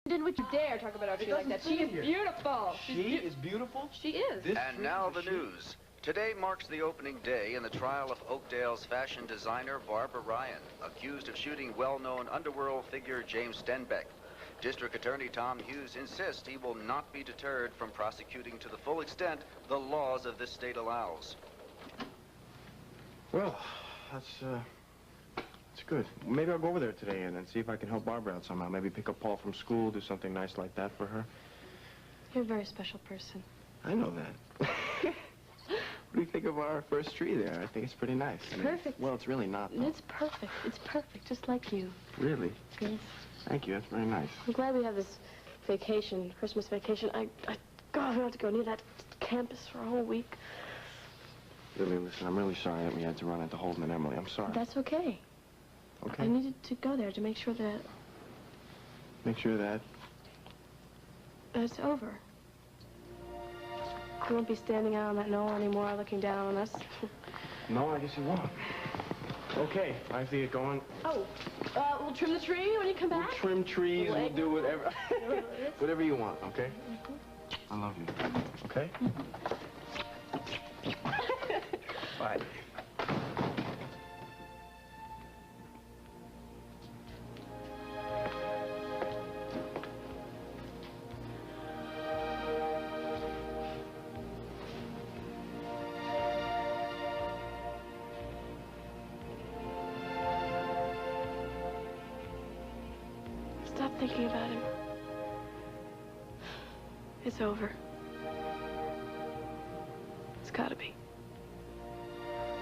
would you dare talk about Archie like that? She is beautiful. She is beautiful? She is. And now the news. Today marks the opening day in the trial of Oakdale's fashion designer Barbara Ryan, accused of shooting well-known underworld figure James Stenbeck. District Attorney Tom Hughes insists he will not be deterred from prosecuting to the full extent the laws of this state allows. Well, that's good. Maybe I'll go over there today and see if I can help Barbara out somehow. Maybe pick up Paul from school, do something nice like that for her. You're a very special person. I know that. What do you think of our first tree there? I think it's pretty nice. It's perfect. Well, it's really not, though. It's perfect. It's perfect, just like you. Really? Yes. Thank you. That's very nice. I'm glad we have this vacation, Christmas vacation. God, we don't have to go near that campus for a whole week. Lily, listen, I'm really sorry that we had to run into Holden and Emily. I'm sorry. That's okay. Okay. I needed to go there to make sure that... Make sure that... it's over. You won't be standing out on that knoll anymore, looking down on us. No, I guess you won't. Okay, I see it going. Oh, we'll trim the tree when you come back? We'll trim trees, we'll do whatever. Whatever you want, okay? I love you. Okay? Bye. Stop thinking about him. It's over. It's gotta be.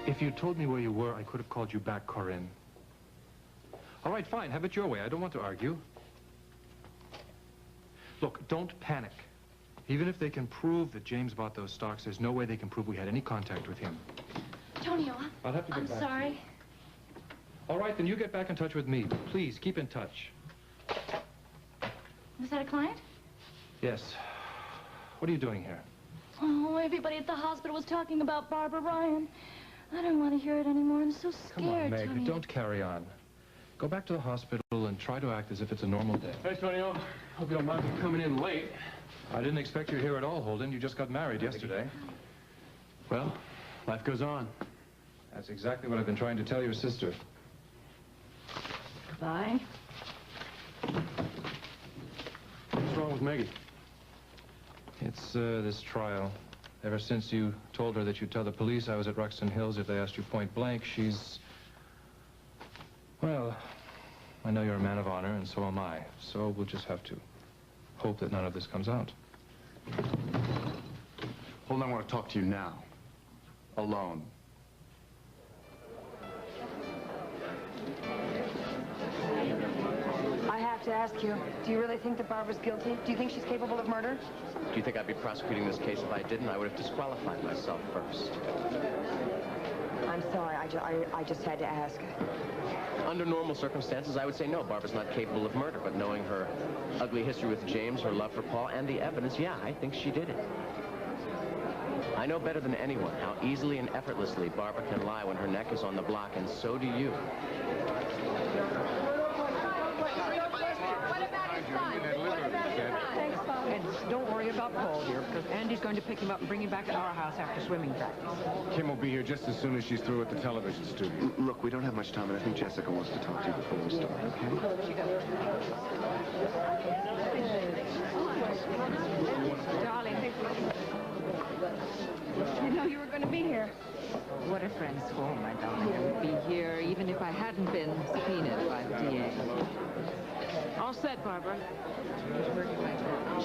If you told me where you were, I could have called you back, Corinne. All right, fine. Have it your way. I don't want to argue. Look, don't panic. Even if they can prove that James bought those stocks, there's no way they can prove we had any contact with him. Tonio, I'll have to get I'm back. sorry. All right, then you get back in touch with me. Please, keep in touch. Was that a client? Yes. What are you doing here? Oh, everybody at the hospital was talking about Barbara Ryan. I don't want to hear it anymore. I'm so scared, Come on, Meg, Tony. don't carry on. Go back to the hospital and try to act as if it's a normal day. Hey, Tonio. Hope you don't mind me coming in late. I didn't expect you here at all, Holden. You just got married yesterday. Well, life goes on. That's exactly what I've been trying to tell your sister. Goodbye. What's wrong with Maggie? It's this trial. Ever since you told her that you'd tell the police I was at Ruxton Hills if they asked you point blank, she's... Well, I know you're a man of honor, and so am I. So we'll just have to hope that none of this comes out. Hold on, I want to talk to you now. Alone. I have to ask you, do you really think that Barbara's guilty? Do you think she's capable of murder? Do you think I'd be prosecuting this case if I didn't? I would have disqualified myself first. I'm sorry, I just had to ask. Under normal circumstances, I would say no, Barbara's not capable of murder, but knowing her ugly history with James, her love for Paul, and the evidence, yeah, I think she did it. I know better than anyone how easily and effortlessly Barbara can lie when her neck is on the block, and so do you. And don't worry about Paul here, because Andy's going to pick him up and bring him back to our house after swimming practice. Kim will be here just as soon as she's through at the television studio. Look, we don't have much time, and I think Jessica wants to talk to you before we start, okay? Darling, I know you were going to be here. what are friends for, my darling? I would be here even if I hadn't been subpoenaed by the DA. All set, Barbara.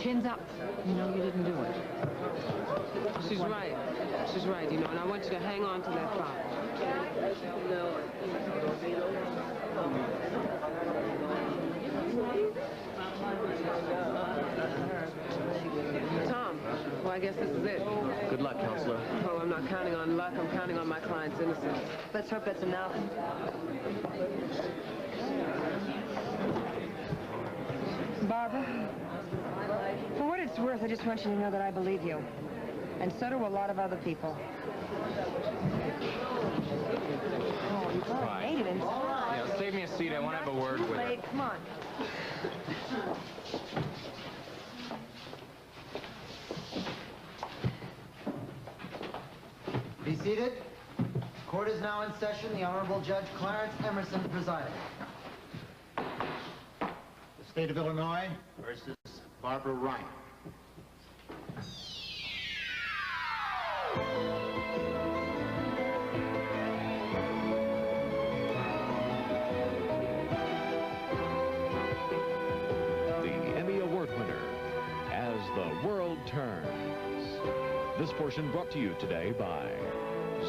Chins up. You know you didn't do it. She's right. She's right, you know, and I want you to hang on to that file. Tom, well, I guess this is it. Good luck, counselor. Oh, I'm not counting on luck. I'm counting on my client's innocence. Let's hope that's enough. Barbara, for what it's worth, I just want you to know that I believe you. And so do a lot of other people. Oh, you've already made it inside. Yeah, save me a seat. I want to have a word with her. Come on. seated. Court is now in session. The Honorable Judge Clarence Emerson presiding. The State of Illinois versus Barbara Ryan. The Emmy Award winner, As the World Turns. This portion brought to you today by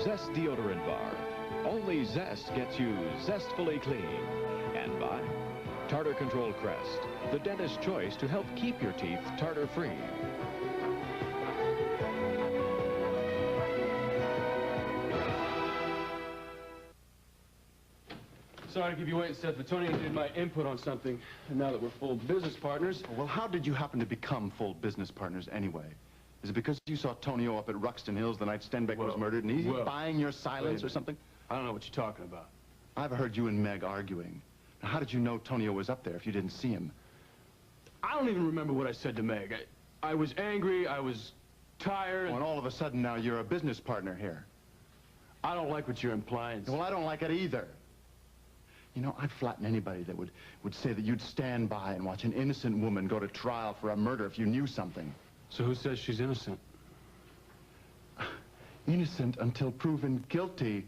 Zest Deodorant Bar. Only Zest gets you zestfully clean. And by Tartar Control Crest, the dentist's choice to help keep your teeth tartar-free. Sorry to keep you waiting, Seth, but Tony needed my input on something. And now that we're full business partners... Well, how did you happen to become full business partners anyway? Is it because you saw Tonio up at Ruxton Hills the night Stenbeck was murdered, and he's buying your silence or something? I don't know what you're talking about. I've heard you and Meg arguing. Now, how did you know Tonio was up there if you didn't see him? I don't even remember what I said to Meg. I was angry, I was tired... Oh, and all of a sudden now you're a business partner here. I don't like what you're implying. Well, I don't like it either. You know, I'd flatten anybody that would say that you'd stand by and watch an innocent woman go to trial for a murder if you knew something. So who says she's innocent? Innocent until proven guilty.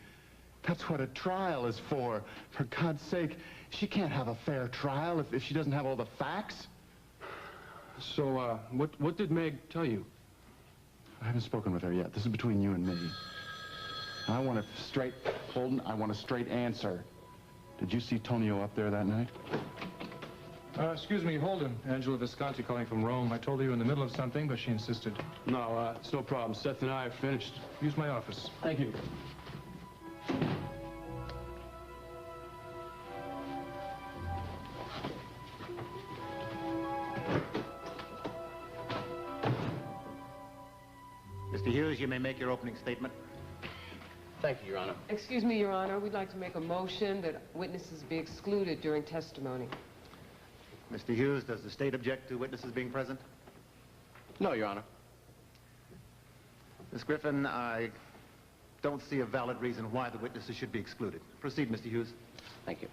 That's what a trial is for. For God's sake, she can't have a fair trial if she doesn't have all the facts. So, what did Meg tell you? I haven't spoken with her yet. This is between you and me. I want a straight, Holden, I want a straight answer. Did you see Tonio up there that night? Excuse me, Holden. Angela Visconti calling from Rome. I told her you were in the middle of something, but she insisted. No, it's no problem. Seth and I are finished. Use my office. Thank you. Mr. Hughes, you may make your opening statement. Thank you, Your Honor. Excuse me, Your Honor. We'd like to make a motion that witnesses be excluded during testimony. Mr. Hughes, does the state object to witnesses being present? No, Your Honor. Miss Griffin, I don't see a valid reason why the witnesses should be excluded. Proceed, Mr. Hughes. Thank you.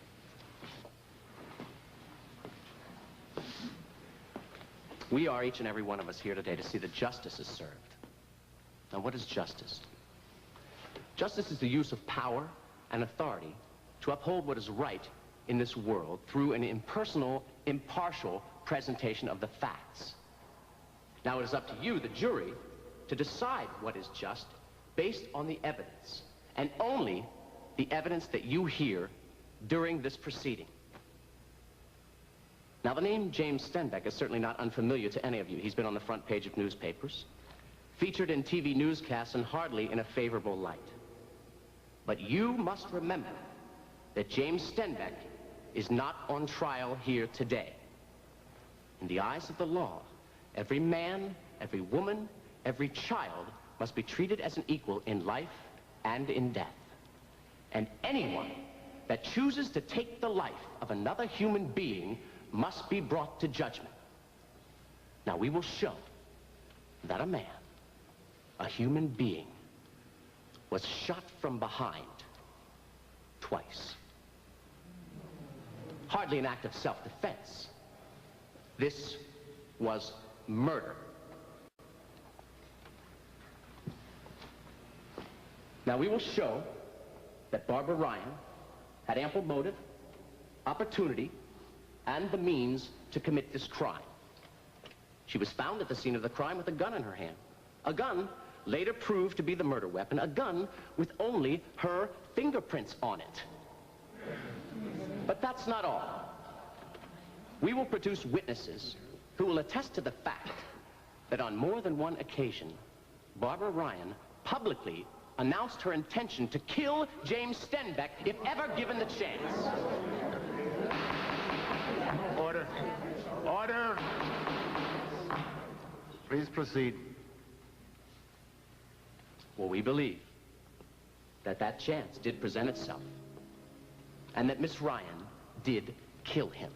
We are, each and every one of us, here today to see that justice is served. Now, what is justice? Justice is the use of power and authority to uphold what is right in this world through an impersonal, impartial presentation of the facts. Now, it is up to you, the jury, to decide what is just based on the evidence, and only the evidence that you hear during this proceeding. Now, the name James Stenbeck is certainly not unfamiliar to any of you. He's been on the front page of newspapers, featured in TV newscasts, and hardly in a favorable light. But you must remember that James Stenbeck is not on trial here today. In the eyes of the law, every man, every woman, every child must be treated as an equal in life and in death. And anyone that chooses to take the life of another human being must be brought to judgment. Now, we will show that a man, a human being, was shot from behind twice. Hardly an act of self-defense. This was murder. Now, we will show that Barbara Ryan had ample motive, opportunity, and the means to commit this crime. She was found at the scene of the crime with a gun in her hand. A gun later proved to be the murder weapon, a gun with only her fingerprints on it. But that's not all. We will produce witnesses who will attest to the fact that on more than one occasion, Barbara Ryan publicly announced her intention to kill James Stenbeck if ever given the chance. Order. Order. Please proceed. Well, we believe that that chance did present itself, and that Miss Ryan did kill him.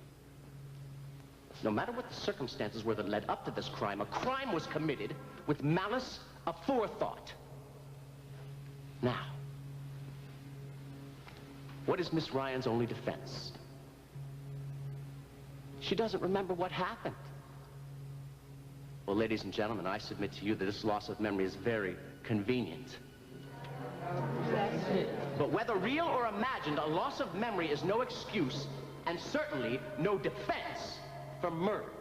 No matter what the circumstances were that led up to this crime, a crime was committed with malice aforethought. Now, what is Miss Ryan's only defense? She doesn't remember what happened. Well, ladies and gentlemen, I submit to you that this loss of memory is very convenient. But whether real or imagined, a loss of memory is no excuse, and certainly no defense for murder.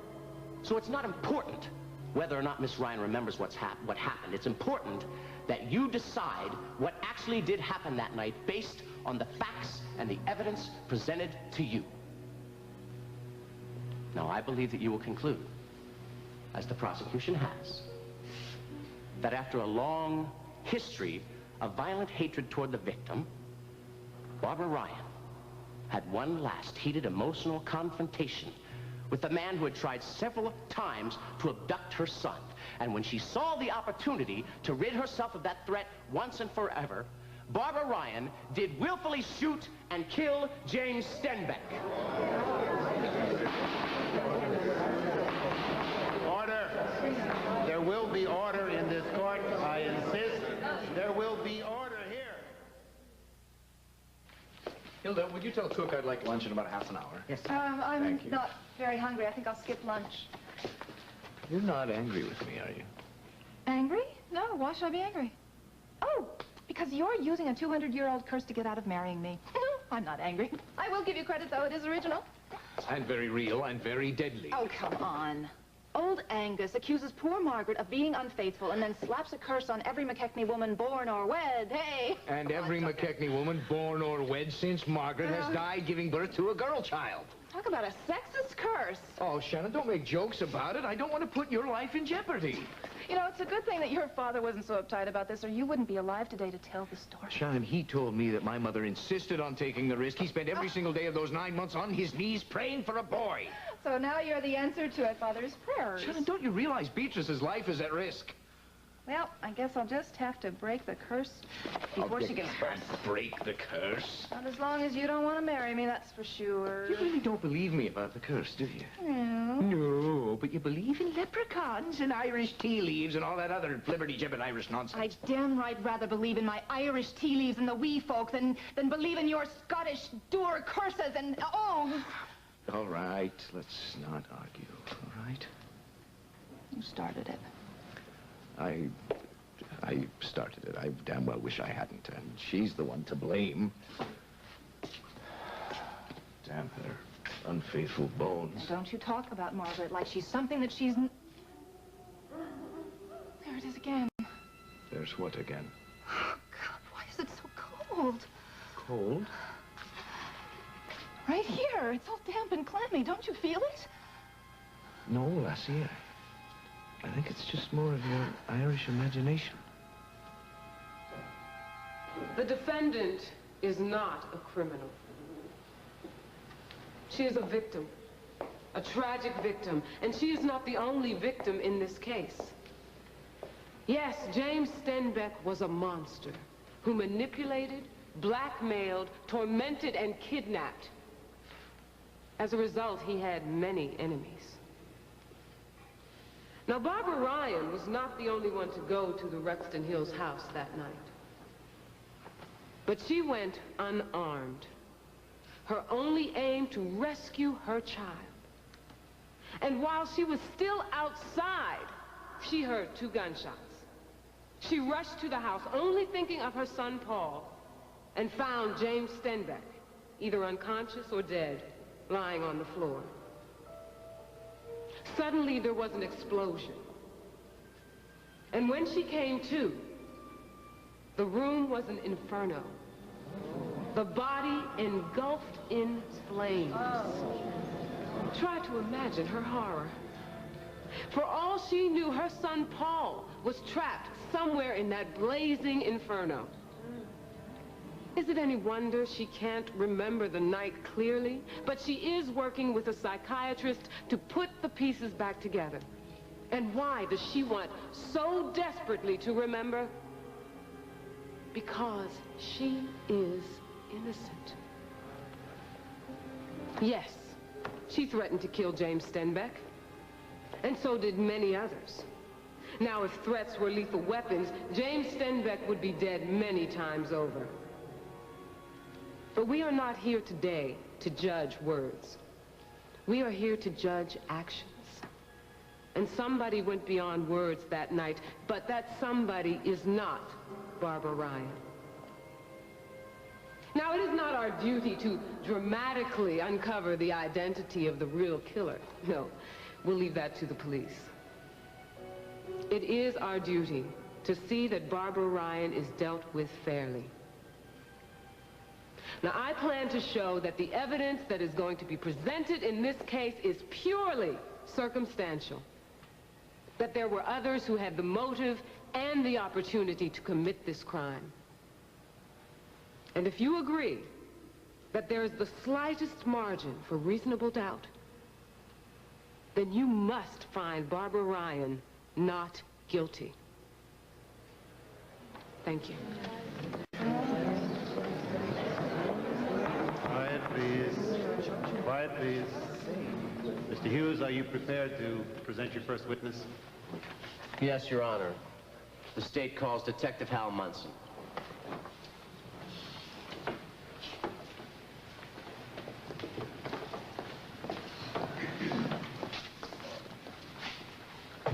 So it's not important whether or not Miss Ryan remembers what happened. It's important that you decide what actually did happen that night based on the facts and the evidence presented to you. Now, I believe that you will conclude, as the prosecution has, that after a long history of violent hatred toward the victim, Barbara Ryan had one last heated emotional confrontation with the man who had tried several times to abduct her son. And when she saw the opportunity to rid herself of that threat once and forever, Barbara Ryan did willfully shoot and kill James Stenbeck. Order. There will be order in this court. I insist. There will be order here. Hilda, would you tell Cook I'd like lunch in about half an hour? Yes, I'm not very hungry. I think I'll skip lunch. You're not angry with me, are you? Angry? No, why should I be angry? Oh, because you're using a 200-year-old curse to get out of marrying me. No, I'm not angry. I will give you credit, though. It is original. And very real and very deadly. Oh, come on. Old Angus accuses poor Margaret of being unfaithful and then slaps a curse on every McKechnie woman born or wed. Hey! And every McKechnie woman born or wed since Margaret has died giving birth to a girl child. Talk about a sexist curse. Oh, Shannon, don't make jokes about it. I don't want to put your life in jeopardy. You know, it's a good thing that your father wasn't so uptight about this, or you wouldn't be alive today to tell the story. Shannon, he told me that my mother insisted on taking the risk. He spent every single day of those 9 months on his knees praying for a boy. So now you're the answer to a father's prayers. Shannon, don't you realize Beatrice's life is at risk? Well, I guess I'll just have to break the curse before she gets hurt. Break the curse? Not as long as you don't want to marry me, that's for sure. You really don't believe me about the curse, do you? No. No, but you believe in leprechauns and Irish tea leaves and all that other flibberty-gibbet Irish nonsense. I'd damn right rather believe in my Irish tea leaves and the wee folk than believe in your Scottish dour curses and... oh! All right, let's not argue, all right? You started it. I started it. I damn well wish I hadn't, and she's the one to blame. Damn her unfaithful bones. Now don't you talk about Margaret like she's something that she's... There it is again. There's what again? Oh, God, why is it so cold? Cold? Right here. It's all damp and clammy. Don't you feel it? No, Lassie. I think it's just more of your Irish imagination. The defendant is not a criminal. She is a victim, a tragic victim, and she is not the only victim in this case. Yes, James Stenbeck was a monster who manipulated, blackmailed, tormented, and kidnapped. As a result, he had many enemies. Now, Barbara Ryan was not the only one to go to the Rexton Hills house that night. But she went unarmed. Her only aim to rescue her child. And while she was still outside, she heard 2 gunshots. She rushed to the house, only thinking of her son, Paul, and found James Stenbeck, either unconscious or dead, lying on the floor. Suddenly, there was an explosion. And when she came to, the room was an inferno. The body engulfed in flames. Try to imagine her horror. For all she knew, her son Paul was trapped somewhere in that blazing inferno. Is it any wonder she can't remember the night clearly? But she is working with a psychiatrist to put the pieces back together. And why does she want so desperately to remember? Because she is innocent. Yes, she threatened to kill James Stenbeck. And so did many others. Now, if threats were lethal weapons, James Stenbeck would be dead many times over. But we are not here today to judge words. We are here to judge actions. And somebody went beyond words that night, but that somebody is not Barbara Ryan. Now, it is not our duty to dramatically uncover the identity of the real killer. No, we'll leave that to the police. It is our duty to see that Barbara Ryan is dealt with fairly. Now, I plan to show that the evidence that is going to be presented in this case is purely circumstantial. That there were others who had the motive and the opportunity to commit this crime. And if you agree that there is the slightest margin for reasonable doubt, then you must find Barbara Ryan not guilty. Thank you. Quiet, please. Quiet, please. Mr. Hughes, are you prepared to present your first witness? Yes, Your Honor. The state calls Detective Hal Munson.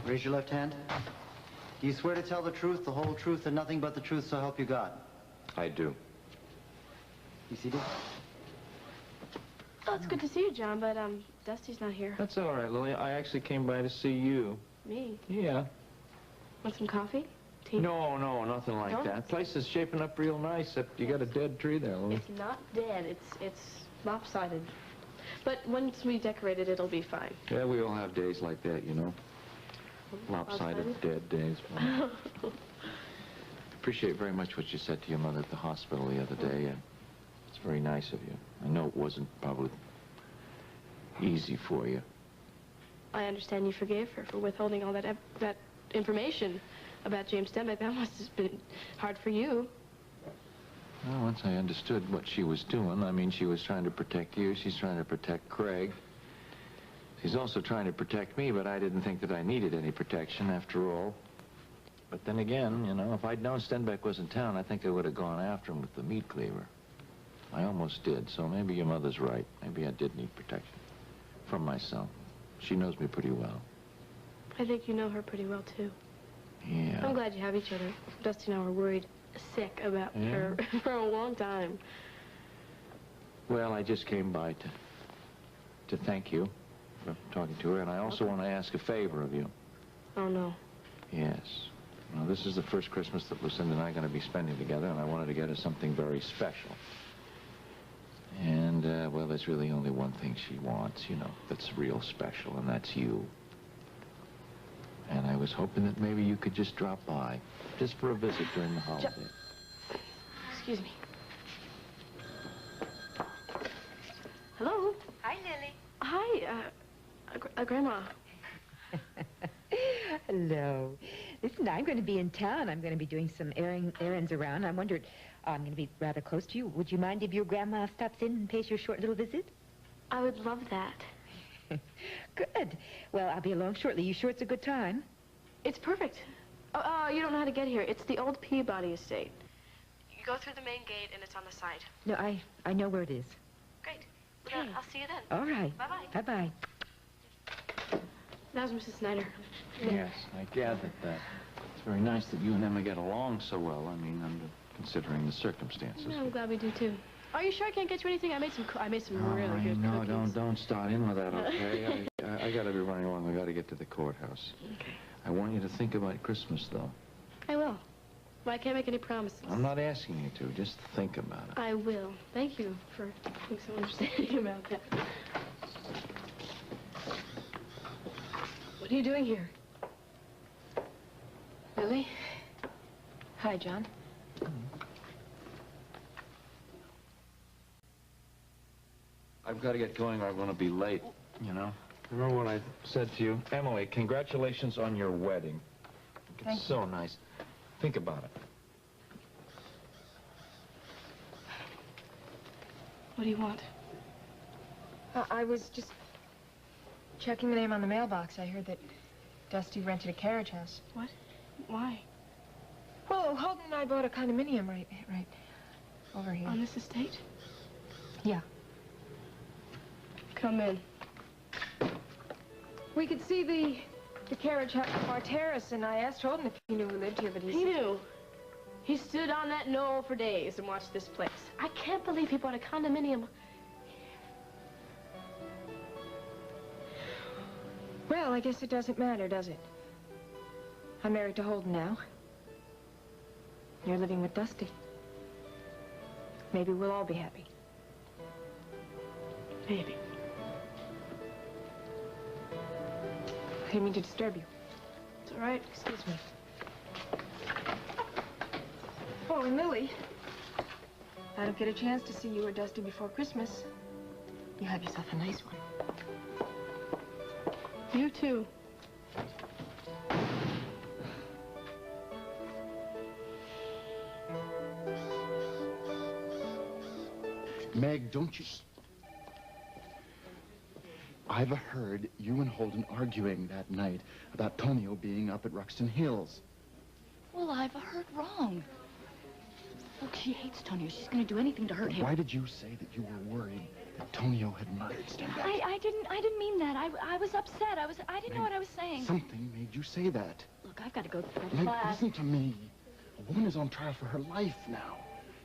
Raise your left hand. Do you swear to tell the truth, the whole truth, and nothing but the truth, so help you God? I do. You seated? Oh, it's good to see you, John, but, Dusty's not here. That's all right, Lily. I actually came by to see you. Me? Yeah. Want some coffee? Tea? No, nothing like No? that. Place is shaping up real nice, except you got a dead tree there, Lily. It's not dead. It's lopsided. But once we decorate it, it'll be fine. Yeah, we all have days like that, you know. Lopsided, dead days. Appreciate very much what you said to your mother at the hospital the other day. It's very nice of you. I know it wasn't probably easy for you. I understand you forgave her for withholding all that information about James Stenbeck. That must have been hard for you. Well, once I understood what she was doing, I mean, she was trying to protect you. She's trying to protect Craig. She's also trying to protect me, but I didn't think that I needed any protection after all. But then again, you know, if I'd known Stenbeck was in town, I think I would have gone after him with the meat cleaver. I almost did, so maybe your mother's right. Maybe I did need protection from myself. She knows me pretty well. I think you know her pretty well, too. Yeah. I'm glad you have each other. Dusty and I were worried sick about her for a long time. Well, I just came by to thank you for talking to her, and I also want to ask a favor of you. Oh, no. Yes. Well, this is the first Christmas that Lucinda and I are going to be spending together, and I wanted to get her something very special. And, well, there's really only one thing she wants, you know, that's real special, and that's you. And I was hoping that maybe you could just drop by, just for a visit during the holiday. Excuse me. Hello? Hi, Lily. Hi, Grandma. Hello. Listen, I'm going to be in town. I'm going to be doing some errands around. I wondered, I'm going to be rather close to you. Would you mind if your grandma stops in and pays you a short little visit? I would love that. Good. Well, I'll be along shortly. You sure it's a good time? It's perfect. Oh, you don't know how to get here. It's the old Peabody estate. You go through the main gate, and it's on the side. No, I know where it is. Great. Well, I'll see you then. All right. Bye-bye. Bye-bye. That was Mrs. Snyder. Yes, I gathered that. It's very nice that you and Emma get along so well. I mean, considering the circumstances. Yeah, I'm glad we do, too. Are you sure I can't get you anything? I made some really good no, cookies. don't start in with that, okay? I got to be running along. I got to get to the courthouse. Okay. I want you to think about Christmas, though. I will. But I can't make any promises. I'm not asking you to. Just think about it. I will. Thank you for being so understanding about that. What are you doing here? Lily? Hi, John. I've got to get going or I'm going to be late, you know? Remember what I said to you? Emily, congratulations on your wedding. It's so nice. Think about it. What do you want? I was just checking the name on the mailbox. I heard that Dusty rented a carriage house. What? Why? Well, Holden and I bought a condominium right over here. On this estate? Yeah. Come in. We could see the carriage house from our terrace, and I asked Holden if he knew who lived here, but He knew. He stood on that knoll for days and watched this place. I can't believe he bought a condominium. Well, I guess it doesn't matter, does it? I'm married to Holden now. You're living with Dusty. Maybe we'll all be happy. Maybe. I didn't mean to disturb you. It's all right. Excuse me. Oh, and Lily, I don't get a chance to see you or Dusty before Christmas. You have yourself a nice one. You too. Meg, don't you... I've heard you and Holden arguing that night about Tonio being up at Ruxton Hills. Well, I've heard wrong. Look, she hates Tonio. She's going to do anything to hurt him. Why did you say that you were worried that Tonio had murdered Stenbeck? I didn't mean that. I was upset. I didn't know what I was saying. Something made you say that. Look, I've got to go to Meg, class. listen to me. A woman is on trial for her life now.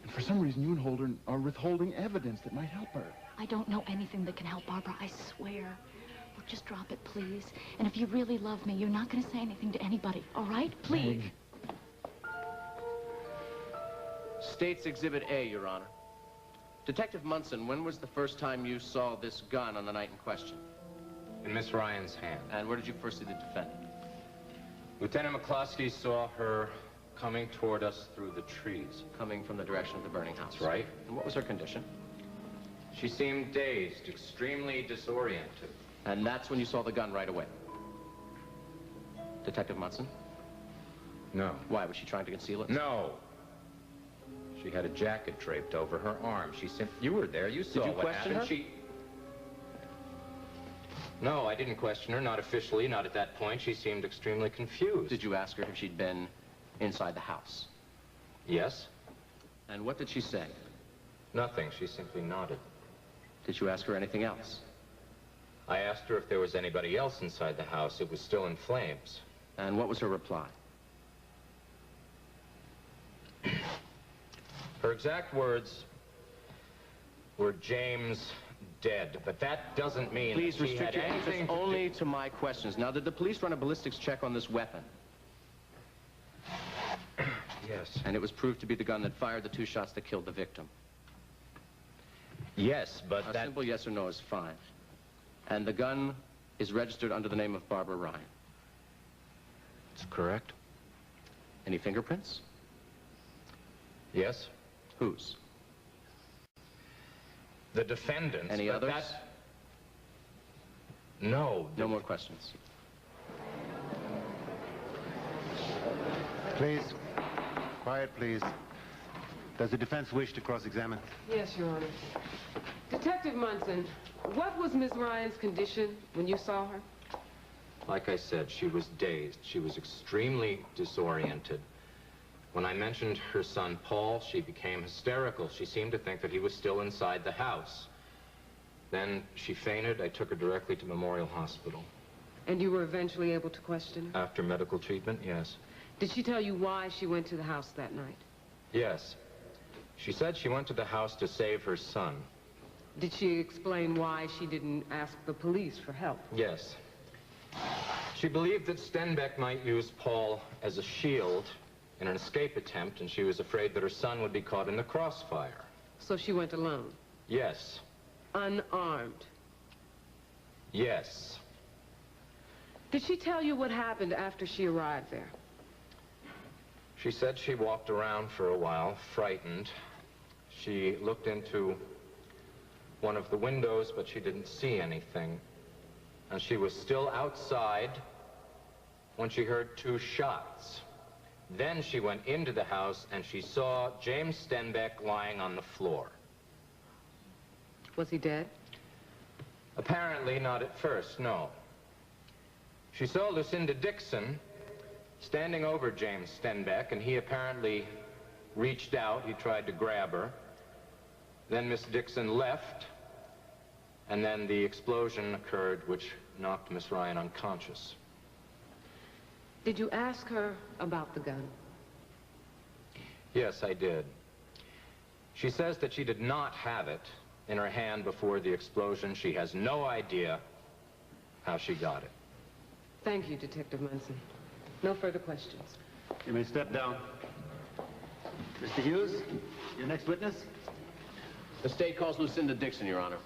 And for some reason, you and Holden are withholding evidence that might help her. I don't know anything that can help Barbara, I swear. Look, just drop it, please. And if you really love me, you're not going to say anything to anybody, all right? Please. Meg. State's Exhibit A, Your Honor. Detective Munson, when was the first time you saw this gun on the night in question? In Miss Ryan's hand. And where did you first see the defendant? Lieutenant McCloskey saw her coming toward us through the trees. Coming from the direction of the burning house. That's right. And what was her condition? She seemed dazed, extremely disoriented. And that's when you saw the gun right away? Detective Munson? No. Why, was she trying to conceal it? No. She had a jacket draped over her arm. You were there. You saw Did you what question happened. her? No, I didn't question her. Not officially. Not at that point. She seemed extremely confused. Did you ask her if she'd been inside the house? Yes. And what did she say? Nothing. She simply nodded. Did you ask her anything else? I asked her if there was anybody else inside the house. It was still in flames. And what was her reply? Her exact words were James dead, but that doesn't mean Please that she restrict had your anything answers only to my questions. Now, did the police run a ballistics check on this weapon? Yes. And it was proved to be the gun that fired the 2 shots that killed the victim? Yes, but A that... simple yes or no is fine. And the gun is registered under the name of Barbara Ryan? That's correct. Any fingerprints? Yes. Whose? The defendant's. Any but others? No. No more questions. Please. Quiet, please. Does the defense wish to cross-examine? Yes, Your Honor. Detective Munson, what was Miss Ryan's condition when you saw her? Like I said, she was dazed. She was extremely disoriented. When I mentioned her son, Paul, she became hysterical. She seemed to think that he was still inside the house. Then she fainted. I took her directly to Memorial Hospital. And you were eventually able to question her? After medical treatment, yes. Did she tell you why she went to the house that night? Yes. She said she went to the house to save her son. Did she explain why she didn't ask the police for help? Yes. She believed that Stenbeck might use Paul as a shield in an escape attempt, and she was afraid that her son would be caught in the crossfire. So she went alone? Yes. Unarmed? Yes. Did she tell you what happened after she arrived there? She said she walked around for a while, frightened. She looked into one of the windows, but she didn't see anything. And she was still outside when she heard 2 shots. Then she went into the house and she saw James Stenbeck lying on the floor. Was he dead? Apparently not at first, no. She saw Lucinda Dixon standing over James Stenbeck, and he apparently reached out. He tried to grab her. Then Miss Dixon left, and then the explosion occurred, which knocked Miss Ryan unconscious. Did you ask her about the gun? Yes, I did. She says that she did not have it in her hand before the explosion. She has no idea how she got it. Thank you, Detective Munson. No further questions. You may step down. Mr. Hughes, your next witness? The state calls Lucinda Dixon, Your Honor.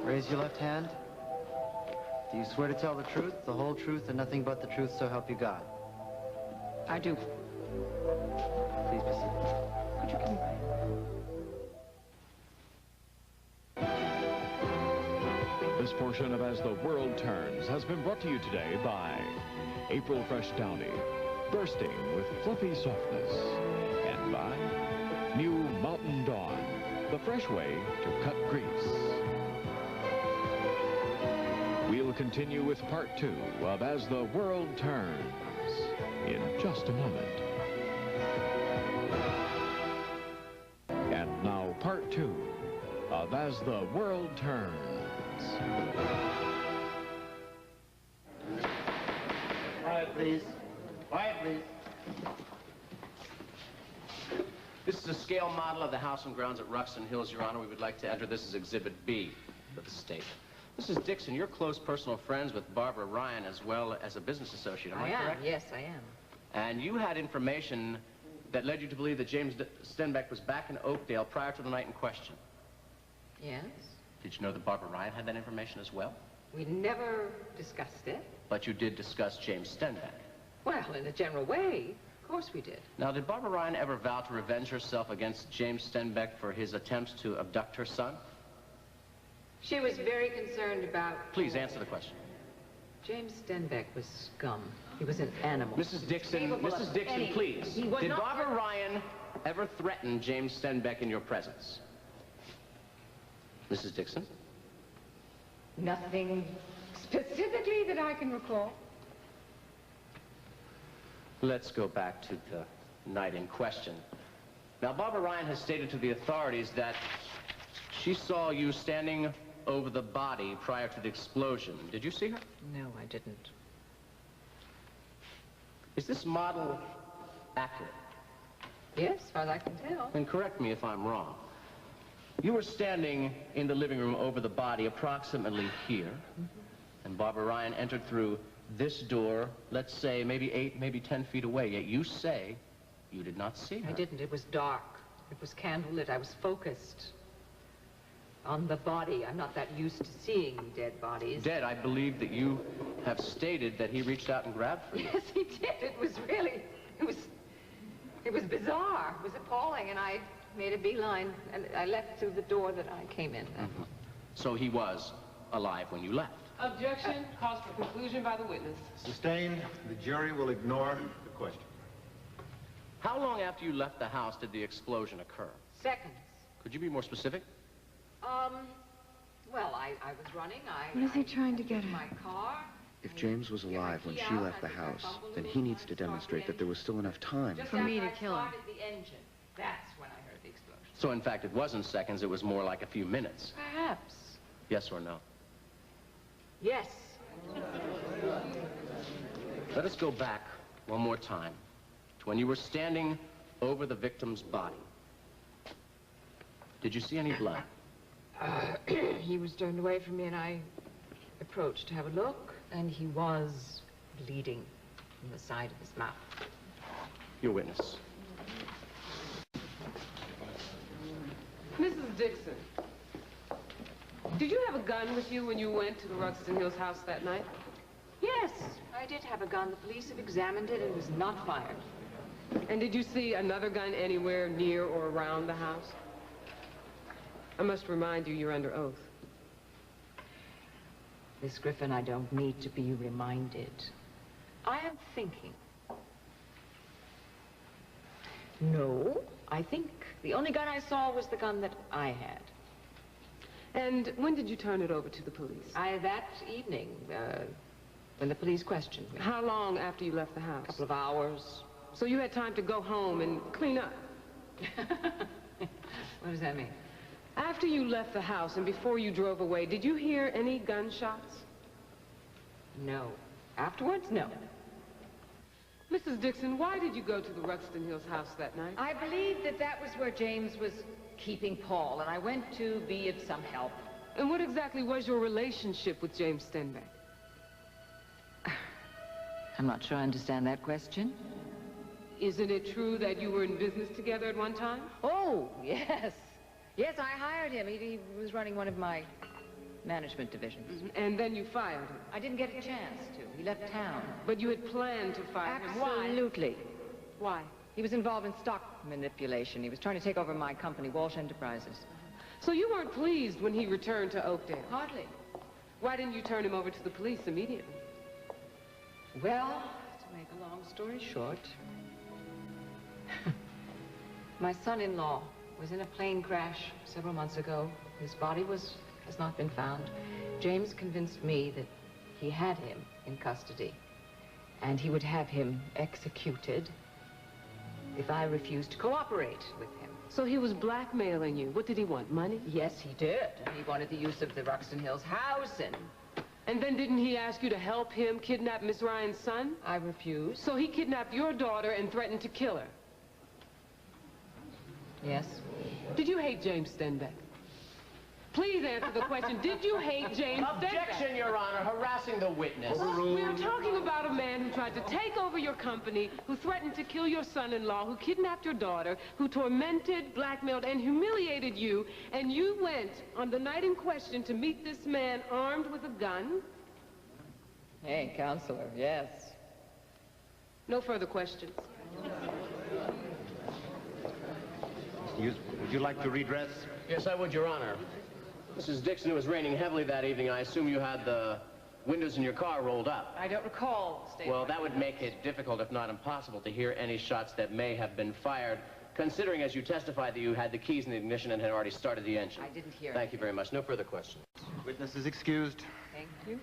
Raise your left hand. Do you swear to tell the truth, the whole truth, and nothing but the truth, so help you God? I do. Please be seated. Could you give me This portion of As the World Turns has been brought to you today by April Fresh Downy, bursting with fluffy softness, and by New Mountain Dawn, the fresh way to cut grease. We'll continue with part 2 of As the World Turns in just a moment. And now part 2 of As the World Turns. Quiet, please. Quiet, please. This is a scale model of the house and grounds at Ruxton Hills, Your Honor. We would like to enter this as Exhibit B for the state. Mrs. Dixon, you're close personal friends with Barbara Ryan as well as a business associate, am I correct? Yes, I am. And you had information that led you to believe that James Stenbeck was back in Oakdale prior to the night in question. Yes. Did you know that Barbara Ryan had that information as well? We never discussed it. But you did discuss James Stenbeck. Well, in a general way, of course we did. Now, did Barbara Ryan ever vow to revenge herself against James Stenbeck for his attempts to abduct her son? She was very concerned about... Please answer the question. James Stenbeck was scum. He was an animal. Mrs. Dixon, please. Did Barbara Ryan ever threaten James Stenbeck in your presence? Mrs. Dixon? Nothing specifically that I can recall. Let's go back to the night in question. Now, Barbara Ryan has stated to the authorities that she saw you standing over the body prior to the explosion. Did you see her? No, I didn't. Is this model accurate? Yes, as far as I can tell. Then correct me if I'm wrong. You were standing in the living room over the body approximately here, and Barbara Ryan entered through this door, let's say maybe 8, maybe 10 feet away, yet you say you did not see her. I didn't. It was dark. It was candlelit. I was focused on the body. I'm not that used to seeing dead bodies. Dead, I believe that you have stated that he reached out and grabbed for you. Yes, he did. It was really, it was bizarre. It was appalling, and I made a beeline, and I left through the door that I came in. So he was alive when you left? Objection. Calls for conclusion by the witness. Sustained. The jury will ignore the question. How long after you left the house did the explosion occur? Seconds. Could you be more specific? Well, I was running. What is he trying to get at? My car. If James was alive when she left the house, then he needs to demonstrate that there was still enough time. For me to kill him. The engine. That's when I heard the explosion. So, in fact, it wasn't seconds. It was more like a few minutes. Perhaps. Yes or no? Yes. Let us go back one more time to when you were standing over the victim's body. Did you see any blood? He was turned away from me, and I approached to have a look, and he was bleeding from the side of his mouth. Your witness. Mrs. Dixon, did you have a gun with you when you went to the Ruxton Hills house that night? Yes, I did have a gun. The police have examined it. It was not fired. And did you see another gun anywhere near or around the house? I must remind you, you're under oath. Miss Griffin, I don't need to be reminded. I am thinking. No, I think the only gun I saw was the gun that I had. And when did you turn it over to the police? That evening, when the police questioned me. How long after you left the house? A couple of hours. So you had time to go home and clean up? What does that mean? After you left the house and before you drove away, did you hear any gunshots? No. Afterwards, no. Mrs. Dixon, why did you go to the Ruxton Hills house that night? I believe that was where James was keeping Paul, and I went to be of some help. And what exactly was your relationship with James Stenbeck? I'm not sure I understand that question. Isn't it true that you were in business together at one time? Oh, yes. Yes, I hired him. He was running one of my management divisions. Mm-hmm. And then you fired him? I didn't get a chance to. He left town. But you had planned to fire him. Absolutely. Why? He was involved in stock manipulation. He was trying to take over my company, Walsh Enterprises. So you weren't pleased when he returned to Oakdale? Hardly. Why didn't you turn him over to the police immediately? Well, to make a long story short, my son-in-law was in a plane crash several months ago. His body has not been found. James convinced me that he had him in custody, and he would have him executed if I refused to cooperate with him. So he was blackmailing you. What did he want, money? Yes, he did. He wanted the use of the Ruxton Hills house, and then didn't he ask you to help him kidnap Miss Ryan's son? I refused. So he kidnapped your daughter and threatened to kill her? Yes. Did you hate James Stenbeck? Please answer the question. Did you hate James Stenbeck? Objection, Your Honor. Harassing the witness. We're talking about a man who tried to take over your company, who threatened to kill your son-in-law, who kidnapped your daughter, who tormented, blackmailed, and humiliated you, and you went on the night in question to meet this man armed with a gun? Hey, counselor, yes. No further questions. Would you like to redress? Yes, I would, Your Honor. Mrs. Dixon, it was raining heavily that evening. I assume you had the windows in your car rolled up. I don't recall stating. Well, that would make it difficult, if not impossible, to hear any shots that may have been fired, considering, as you testified, that you had the keys in the ignition and had already started the engine. I didn't hear. Thank you very much. No further questions. Witness is excused. Thank you.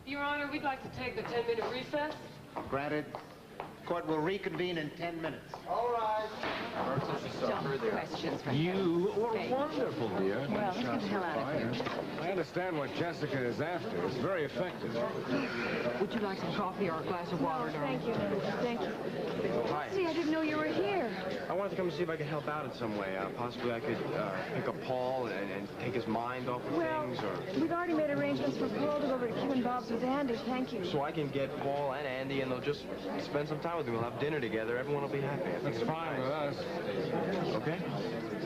Your Honor, we'd like to take a 10-minute recess. Granted. Court will reconvene in 10 minutes. All right. Questions from You were wonderful, dear. Well, let's get the hell out of here. I understand what Jessica is after. It's very effective. Would you like some coffee or a glass of water, darling? Thank you. Thank you. Hi. See, I didn't know you were here. I wanted to come and see if I could help out in some way. Possibly I could pick up Paul and take his mind off of things, or... We've already made arrangements for Paul to go over to Kim and Bob's with Andy. Thank you. So I can get Paul and Andy, and they'll just spend some time with me. We'll have dinner together. Everyone will be happy. That's fine with us. Okay?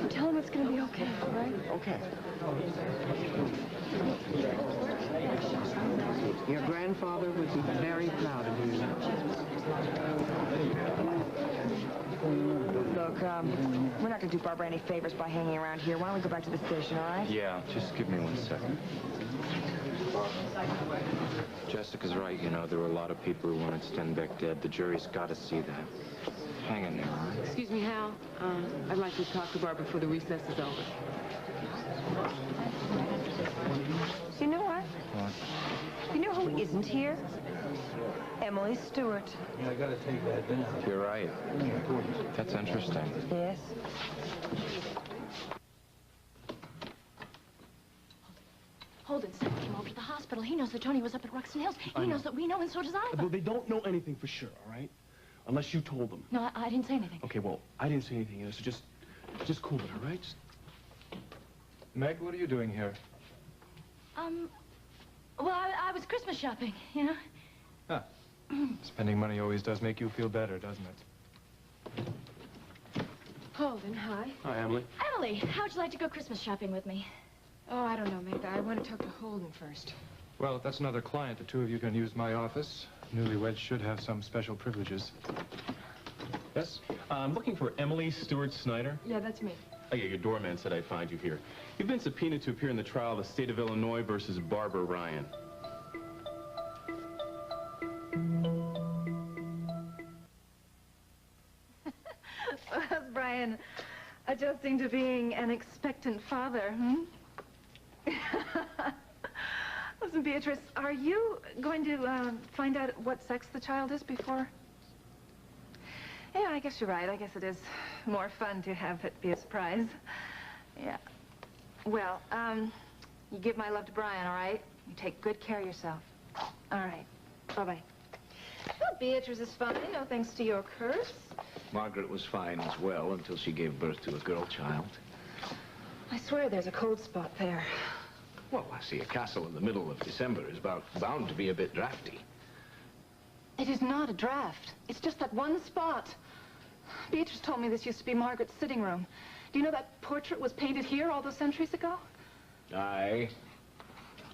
Tell him it's going to be okay, all right? Okay. Your grandfather would be very proud of you. Look, we're not going to do Barbara any favors by hanging around here. Why don't we go back to the station, all right? Yeah, just give me 1 second. Jessica's right, you know, there were a lot of people who wanted Stenbeck dead. The jury's got to see that. Hang in there, all right? Excuse me, Hal. I'd like to talk to Barbara before the recess is over. You know what? What? You know who isn't here? Emily Stewart. Yeah, I got to take that down. You're right. That's interesting. Yes. Holden said he came over to the hospital. He knows that Tony was up at Ruxton Hills. He knows that we know, and so does Oliver. Well, they don't know anything for sure, all right? Unless you told them. No, I didn't say anything. Okay, well, I didn't say anything either, so just cool it, all right? Meg, what are you doing here? Well, I was Christmas shopping, you know? Huh. Spending money always does make you feel better, doesn't it? Holden, hi. Hi, Emily. Emily, how would you like to go Christmas shopping with me? Oh, I don't know, Meg. I want to talk to Holden first. Well, if that's another client, the two of you can use my office. Newlyweds should have some special privileges. Yes? I'm looking for Emily Stewart Snyder. Yeah, that's me. Oh, yeah, your doorman said I'd find you here. You've been subpoenaed to appear in the trial of the state of Illinois versus Barbara Ryan. Well, that's adjusting to being an expectant father, hmm? Listen, Beatrice, are you going to find out what sex the child is before? Yeah, I guess you're right. I guess it is more fun to have it be a surprise. Yeah. Well, you give my love to Brian, all right? You take good care of yourself. All right. Bye-bye. Well, Beatrice is fine, no thanks to your curse. Margaret was fine as well until she gave birth to a girl child. I swear there's a cold spot there. Well, I see a castle in the middle of December is bound to be a bit drafty. It is not a draft. It's just that one spot. Beatrice told me this used to be Margaret's sitting room. Do you know that portrait was painted here all those centuries ago? Aye.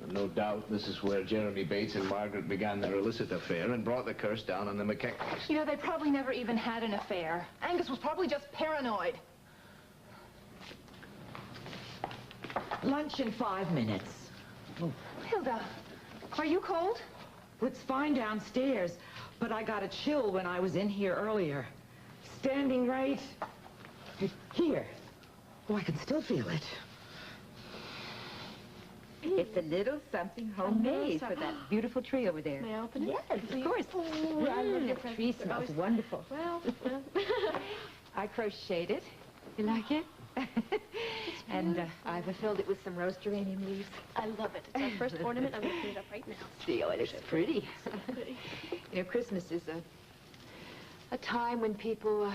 No doubt this is where Jeremy Bates and Margaret began their illicit affair and brought the curse down on the McKechnies. You know, they probably never even had an affair. Angus was probably just paranoid. Lunch in 5 minutes. Oh. Hilda, are you cold? It's fine downstairs, but I got a chill when I was in here earlier. Standing right here. Oh, I can still feel it. It's a little something homemade for that beautiful tree over there. May I open it? Yes, of course. The tree smells wonderful. Well, I crocheted it. You like it? And I've filled it with some rose geranium leaves. I love it. It's our first ornament. I'm going to put it up right now. See, oh, it looks pretty. You know, Christmas is a time when people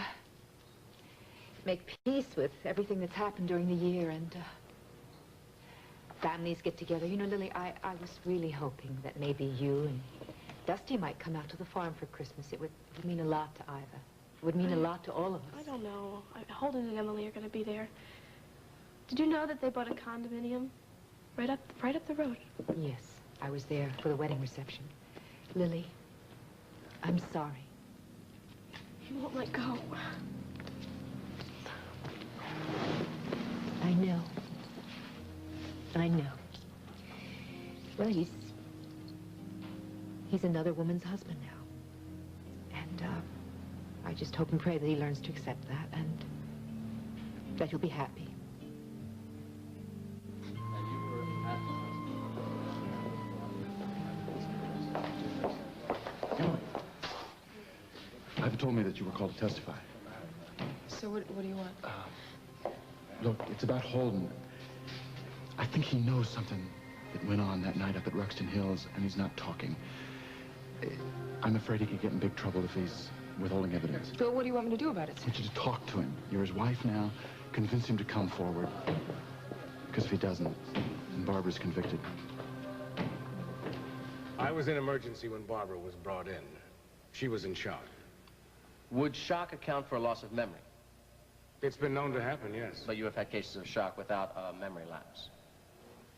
make peace with everything that's happened during the year, and families get together. You know, Lily, I was really hoping that maybe you and Dusty might come out to the farm for Christmas. It would mean a lot to Iva. It would mean a lot to all of us. I don't know. Holden and Emily are going to be there. Did you know that they bought a condominium right up the road? Yes, I was there for the wedding reception. Lily, I'm sorry. You won't let go. I know. I know. Well, he's another woman's husband now. And I just hope and pray that he learns to accept that and that he'll be happy. Ivor told me that you were called to testify. So what do you want? Look, it's about Holden. I think he knows something that went on that night up at Ruxton Hills, and he's not talking. I'm afraid he could get in big trouble if he's withholding evidence. Phil, what do you want me to do about it? I want you to talk to him. You're his wife now. Convince him to come forward. Because if he doesn't, then Barbara's convicted. I was in emergency when Barbara was brought in. She was in shock. Would shock account for a loss of memory? It's been known to happen, yes. But you have had cases of shock without a memory lapse?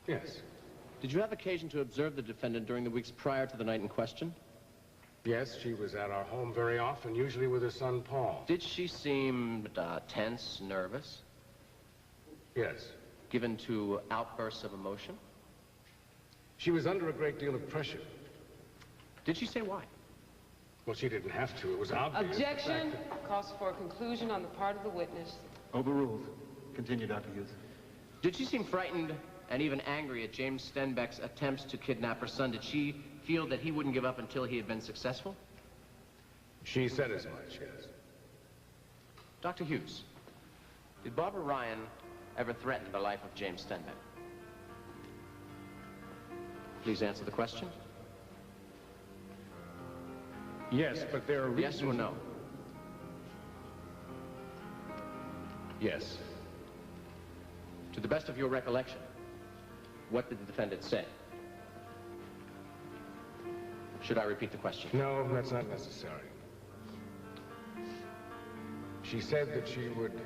Yes. Did you have occasion to observe the defendant during the weeks prior to the night in question? Yes, she was at our home very often, usually with her son, Paul. Did she seem tense, nervous? Yes. Given to outbursts of emotion? She was under a great deal of pressure. Did she say why? Well, she didn't have to. It was obvious. Objection. Calls for a conclusion on the part of the witness. Overruled. Continue, Dr. Hughes. Did she seem frightened and even angry at James Stenbeck's attempts to kidnap her son? Did she feel that he wouldn't give up until he had been successful? She said as much, yes. Dr. Hughes, did Barbara Ryan ever threaten the life of James Stenbeck? Please answer the question. Yes, but there are reasons... Yes or no? Yes. To the best of your recollection, what did the defendant say? Should I repeat the question? No, that's not necessary. She said that she would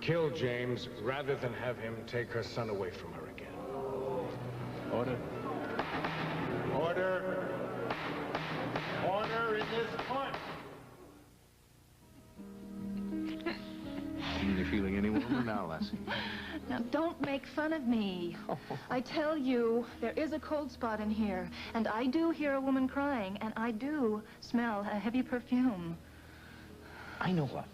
kill James rather than have him take her son away from her again. Order. Order. Order in this court. You feeling any warmer now, Lassie? Now, don't make fun of me. I tell you, there is a cold spot in here, and I do hear a woman crying, and I do smell a heavy perfume. I know what.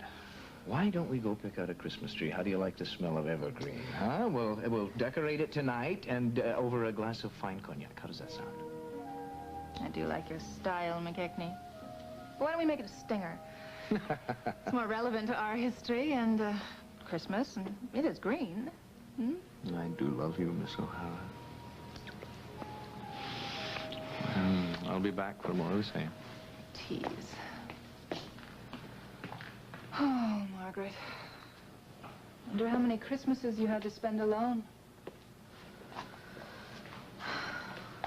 Why don't we go pick out a Christmas tree? How do you like the smell of evergreen, huh? We'll decorate it tonight and over a glass of fine cognac. How does that sound? I do like your style, McKechnie. Why don't we make it a stinger? It's more relevant to our history and Christmas, and it is green. Hmm? I do love you, Miss O'Hara. I'll be back for more of the same. Tease. Oh, Margaret. Wonder how many Christmases you had to spend alone.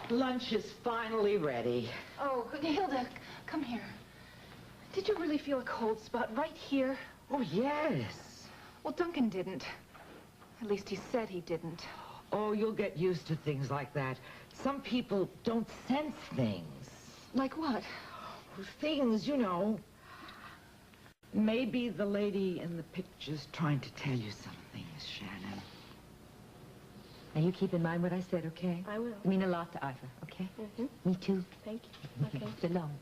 Lunch is finally ready. Oh, Hilda, come here. Did you really feel a cold spot right here? Oh, yes. Well, Duncan didn't. At least he said he didn't. Oh, you'll get used to things like that. Some people don't sense things. Like what? Things, you know. Maybe the lady in the picture's trying to tell you something, Miss Shannon. Now, you keep in mind what I said, okay? I will. It mean a lot to Ivor, okay? Mm-hmm. Me too. Thank you. Okay. So long.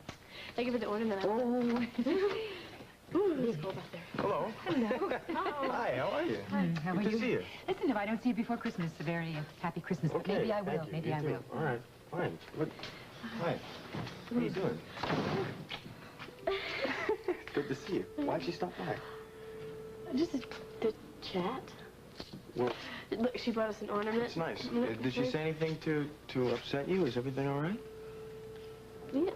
Thank you for the ornament. Oh. Ooh, let's go back there. Hello. Hello. Hi, how are you? How Good are to you? see you. Listen, if I don't see you before Christmas, a very happy Christmas. But Okay, maybe I will. thank you. Maybe You I too. will. All right, fine. What? Hi. How are you doing? Good to see you. Why'd you stop by? Just to chat. Well, Look, she brought us an ornament. it's nice. Did she say anything to upset you? Is everything all right? Yeah.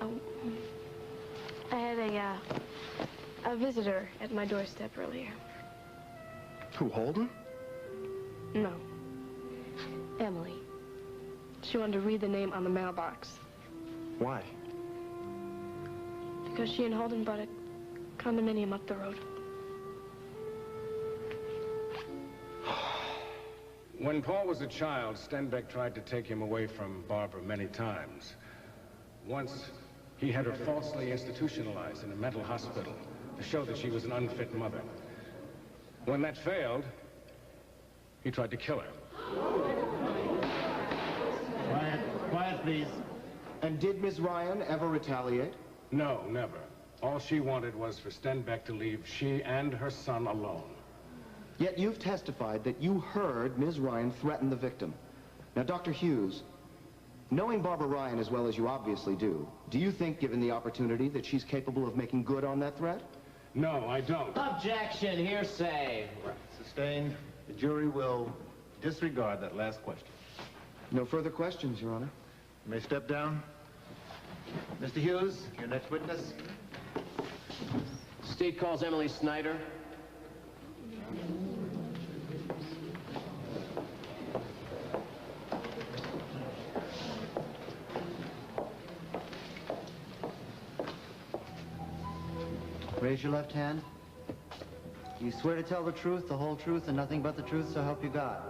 I had a visitor at my doorstep earlier. Who, Holden? No. Emily. She wanted to read the name on the mailbox. Why? Because she and Holden bought a condominium up the road. When Paul was a child, Stenbeck tried to take him away from Barbara many times. Once, he had her falsely institutionalized in a mental hospital to show that she was an unfit mother. When that failed, he tried to kill her. Quiet, quiet, please. And did Ms. Ryan ever retaliate? No, never. All she wanted was for Stenbeck to leave she and her son alone. Yet you've testified that you heard Ms. Ryan threaten the victim. Now, Dr. Hughes, knowing Barbara Ryan as well as you obviously do you think, given the opportunity, that she's capable of making good on that threat? No, I don't. Objection, hearsay. Sustained. The jury will disregard that last question. No further questions, Your Honor. You may step down. Mr. Hughes, your next witness. State calls Emily Snyder. Raise your left hand. You swear to tell the truth, the whole truth, and nothing but the truth, so help you God.